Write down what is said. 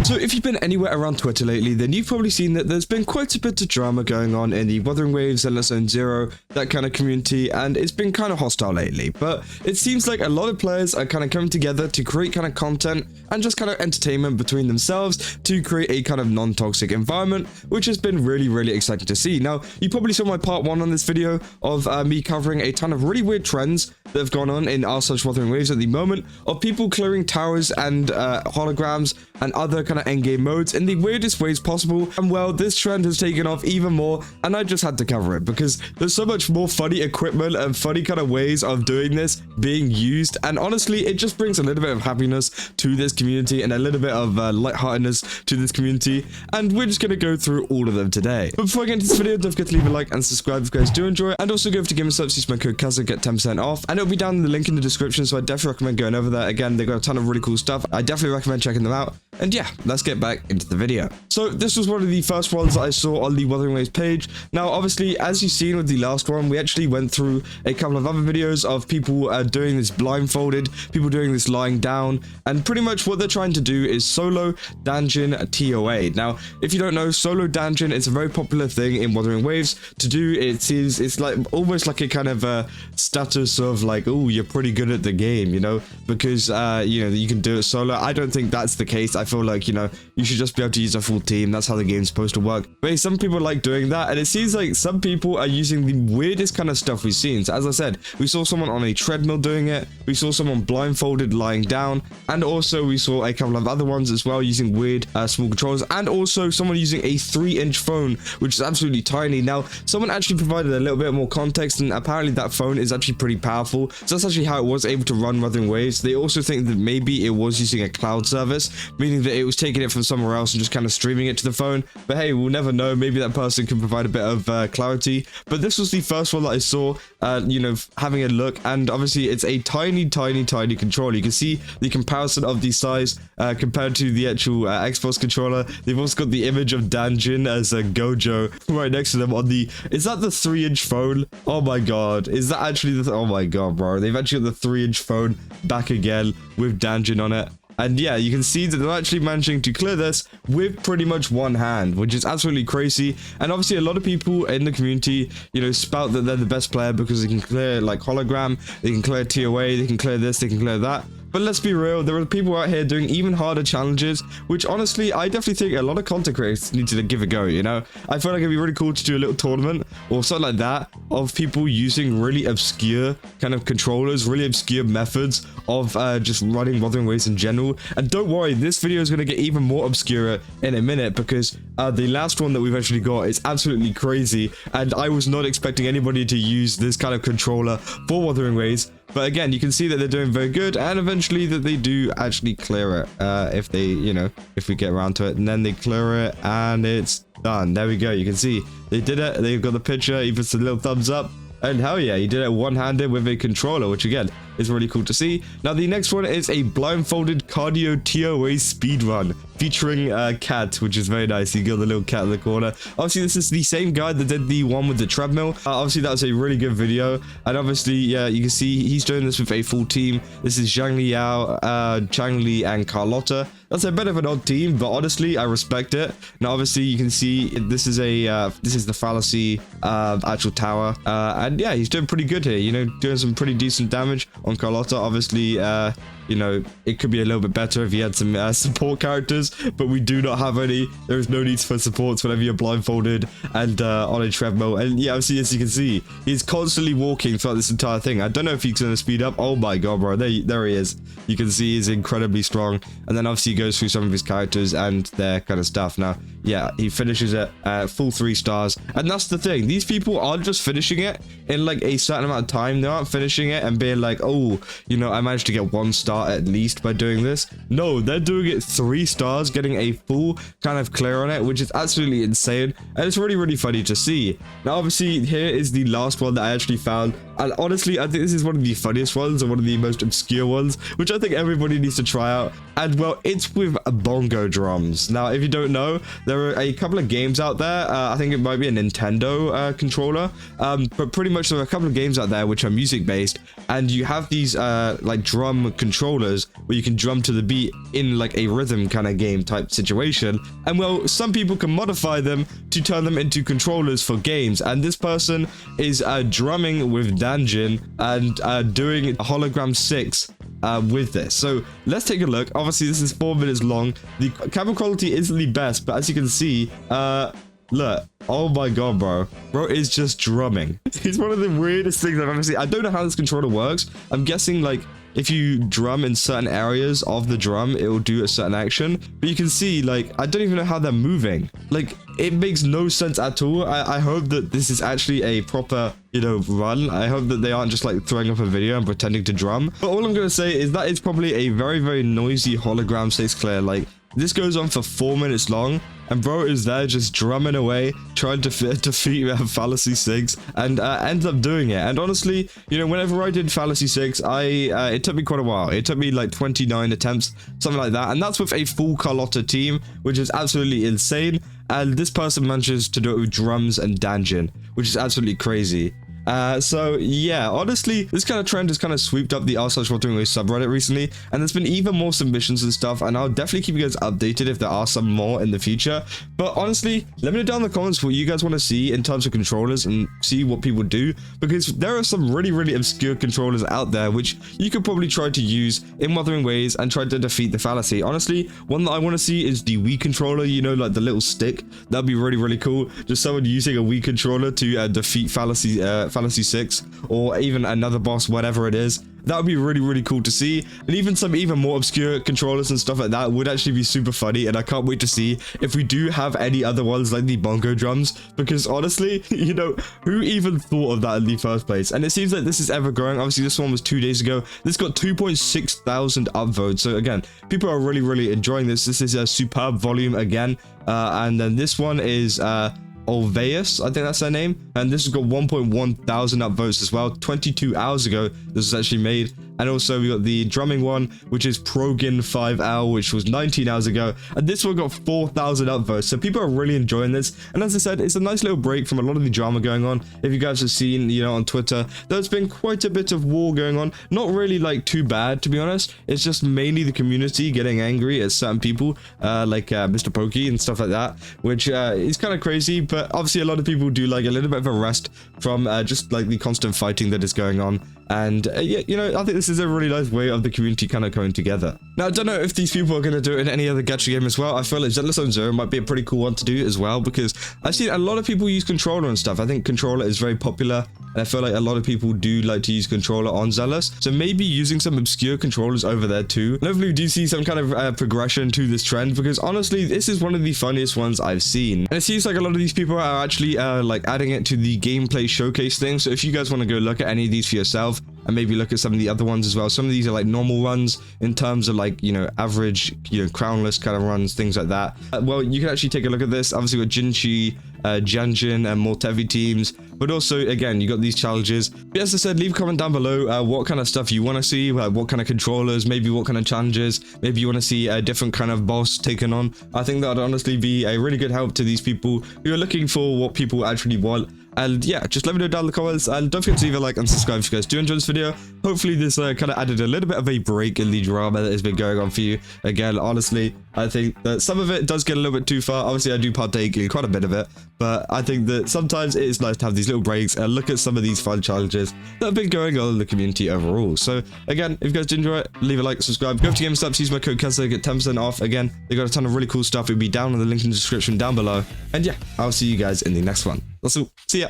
So if you've been anywhere around Twitter lately, then you've probably seen that there's been quite a bit of drama going on in the Wuthering Waves, Endless Zone Zero, that kind of community, and it's been kind of hostile lately. But it seems like a lot of players are kind of coming together to create kind of content and just kind of entertainment between themselves to create a kind of non-toxic environment, which has been really exciting to see. Now, you probably saw my part 1 on this video of me covering a ton of really weird trends that have gone on in r/Wuthering Waves at the moment, of people clearing towers and holograms and other kind of endgame modes in the weirdest ways possible. And well, this trend has taken off even more, and I just had to cover it because there's so much more funny equipment and funny kind of ways of doing this being used, and honestly it just brings a little bit of happiness to this community and a little bit of lightheartedness to this community, and we're just going to go through all of them today. But before I get into this video, don't forget to leave a like and subscribe if you guys do enjoy it, and also go over to GamerSubs, use my code KAZA, get 10% off, and it'll be down in the link in the description, so I definitely recommend going over there. Again, they got a ton of really cool stuff. I definitely recommend checking them out. And yeah, let's get back into the video. So this was one of the first ones that I saw on the Wuthering Waves page. Now, obviously, as you've seen with the last one, we actually went through a couple of other videos of people doing this blindfolded, people doing this lying down, and pretty much what they're trying to do is solo Dungeon TOA. Now, if you don't know, solo Dungeon is a very popular thing in Wuthering Waves to do. It's like almost like a kind of status of like, oh, you're pretty good at the game, you know, because you know, you can do it solo. I don't think that's the case. I feel like, you know, you should just be able to use a full team. That's how the game's supposed to work. But some people like doing that, and it seems like some people are using the weirdest kind of stuff we've seen. So as I said, we saw someone on a treadmill doing it, we saw someone blindfolded lying down, and also we saw a couple of other ones as well using weird small controllers, and also someone using a 3-inch phone, which is absolutely tiny. Now, someone actually provided a little bit more context, and apparently that phone is actually pretty powerful. So that's actually how it was able to run Wuthering Waves. They also think that maybe it was using a cloud service, meaning that it was taking it from somewhere else and just kind of streaming it to the phone. But hey, we'll never know. Maybe that person can provide a bit of clarity. But this was the first one that I saw, you know, having a look, and obviously it's a tiny controller. You can see the comparison of the size compared to the actual Xbox controller. They've also got the image of Dungeon as a Gojo right next to them on the, is that the 3-inch phone? Oh my god, is that actually the, oh my god, bro, they've actually got the 3-inch phone back again with Dungeon on it. And yeah, you can see that they're actually managing to clear this with pretty much one hand, which is absolutely crazy. And obviously a lot of people in the community, you know, spout that they're the best player because they can clear like hologram, they can clear TOA, they can clear this, they can clear that. But let's be real, there are people out here doing even harder challenges, which honestly, I definitely think a lot of content creators need to give a go, you know? I feel like it'd be really cool to do a little tournament or something like that of people using really obscure kind of controllers, really obscure methods of just running Wuthering Waves in general. And don't worry, this video is going to get even more obscure in a minute because the last one that we've actually got is absolutely crazy, and I was not expecting anybody to use this kind of controller for Wuthering Waves. But again, you can see that they're doing very good, and eventually that they do actually clear it if they, you know, if we get around to it, and then they clear it and it's done. There we go. You can see they did it. They've got the picture, even a little thumbs up. And hell yeah, he did it one-handed with a controller, which again is really cool to see. Now the next one is a blindfolded cardio TOA speedrun featuring cat, which is very nice. You got the little cat in the corner. Obviously this is the same guy that did the one with the treadmill. Obviously that was a really good video, and obviously yeah, you can see he's doing this with a full team. This is changli, and Carlotta. That's a bit of an odd team, but honestly I respect it. Now obviously you can see this is the fallacy actual tower, and yeah, he's doing pretty good here, you know, doing some pretty decent damage on Carlotta. Obviously you know, it could be a little bit better if you had some support characters, but we do not have any. There is no need for supports whenever you're blindfolded and on a treadmill. And yeah, obviously, as you can see, he's constantly walking throughout this entire thing. I don't know if he's going to speed up. Oh my god, bro. There he is. You can see he's incredibly strong. And then obviously he goes through some of his characters and their kind of stuff. Now, yeah, he finishes it full 3 stars. And that's the thing. These people aren't just finishing it in like a certain amount of time. They aren't finishing it and being like, oh, you know, I managed to get 1 star at least by doing this. No, they're doing it 3 stars, getting a full kind of clear on it, which is absolutely insane. And it's really funny to see. Now, obviously, here is the last one that I actually found. And honestly, I think this is one of the funniest ones and one of the most obscure ones, which I think everybody needs to try out. And well, it's with bongo drums. Now, if you don't know, there are a couple of games out there. I think it might be a Nintendo controller, but pretty much there are a couple of games out there which are music based, and you have these like drum controllers where you can drum to the beat in like a rhythm kind of game type situation. And well, some people can modify them to turn them into controllers for games, and this person is drumming with Dungeon and doing a hologram 6 with this. So let's take a look. Obviously this is 4 minutes long. The camera quality isn't the best, but as you can see, look, oh my god, bro is just drumming. It's one of the weirdest things I've ever seen. I don't know how this controller works. I'm guessing like if you drum in certain areas of the drum, it will do a certain action, but you can see like I don't even know how they're moving. Like it makes no sense at all. I hope that this is actually a proper, you know, run. I hope that they aren't just like throwing up a video and pretending to drum. But all I'm gonna say is that it's probably a very noisy hologram 6 clear. Like this goes on for 4 minutes long, and bro is there just drumming away, trying to defeat Fallacy 6, and ends up doing it. And honestly, you know, whenever I did Fallacy 6, it took me quite a while. It took me like 29 attempts, something like that, and that's with a full Carlotta team, which is absolutely insane. And this person manages to do it with drums and Dungeon, which is absolutely crazy. So yeah, honestly, this kind of trend has kind of swooped up the r/Wuthering Waves subreddit recently, and there's been even more submissions and stuff, and I'll definitely keep you guys updated if there are some more in the future. But honestly, let me know down in the comments what you guys want to see in terms of controllers and see what people do, because there are some really obscure controllers out there which you could probably try to use in Wuthering Waves and try to defeat the Fallacy. Honestly, one that I want to see is the Wii controller, you know, like the little stick. That'd be really cool. Just someone using a Wii controller to defeat Fallacy 6, or even another boss, whatever it is. That would be really cool to see. And even some even more obscure controllers and stuff like that would actually be super funny, and I can't wait to see if we do have any other ones like the bongo drums, because honestly, you know, who even thought of that in the first place? And it seems like this is ever growing. Obviously this one was 2 days ago. This got 2.6 thousand upvotes, so again, people are really enjoying this. This is a superb volume again. And then this one is Olveus, I think that's their name, and this has got 1.1 thousand upvotes as well. 22 hours ago this was actually made. And also we got the drumming one, which is Progin 5L, which was 19 hours ago, and this one got 4,000 upvotes. So people are really enjoying this, and as I said, it's a nice little break from a lot of the drama going on. If you guys have seen, you know, on Twitter, there's been quite a bit of war going on. Not really like too bad, to be honest. It's just mainly the community getting angry at certain people, like Mr. Pokey and stuff like that, which is kind of crazy. But obviously a lot of people do like a little bit of a rest from just like the constant fighting that is going on. And yeah, you know, I think this is a really nice way of the community kind of coming together. Now, I don't know if these people are going to do it in any other gacha game as well. I feel like Zenless Zone Zero might be a pretty cool one to do as well, because I've seen a lot of people use controller and stuff. I think controller is very popular, and I feel like a lot of people do like to use controller on Zealous. So maybe using some obscure controllers over there too. And hopefully we do see some kind of progression to this trend, because honestly, this is one of the funniest ones I've seen. And it seems like a lot of these people are actually like adding it to the gameplay showcase thing. So if you guys want to go look at any of these for yourself, and maybe look at some of the other ones as well. Some of these are like normal runs in terms of like, you know, average, you know, crownless kind of runs, things like that. Well, you can actually take a look at this. Obviously with Jinchi, Janjin, and Mortevi teams, but also again, you got these challenges. But as I said, leave a comment down below what kind of stuff you want to see, what kind of controllers, maybe what kind of challenges, maybe you want to see a different kind of boss taken on. I think that would honestly be a really good help to these people who are looking for what people actually want. And yeah, just let me know down in the comments, and don't forget to leave a like and subscribe if you guys do enjoy this video. Hopefully this kind of added a little bit of a break in the drama that has been going on for you. Again, honestly, I think that some of it does get a little bit too far. Obviously I do partake in quite a bit of it, but I think that sometimes it is nice to have these little breaks and look at some of these fun challenges that have been going on in the community overall. So again, if you guys did enjoy it, leave a like, subscribe, go to GameStop, use my code Kessler, get 10% off. Again, they got a ton of really cool stuff. It'll be down in the link in the description down below. And yeah, I'll see you guys in the next one. That's all. See ya.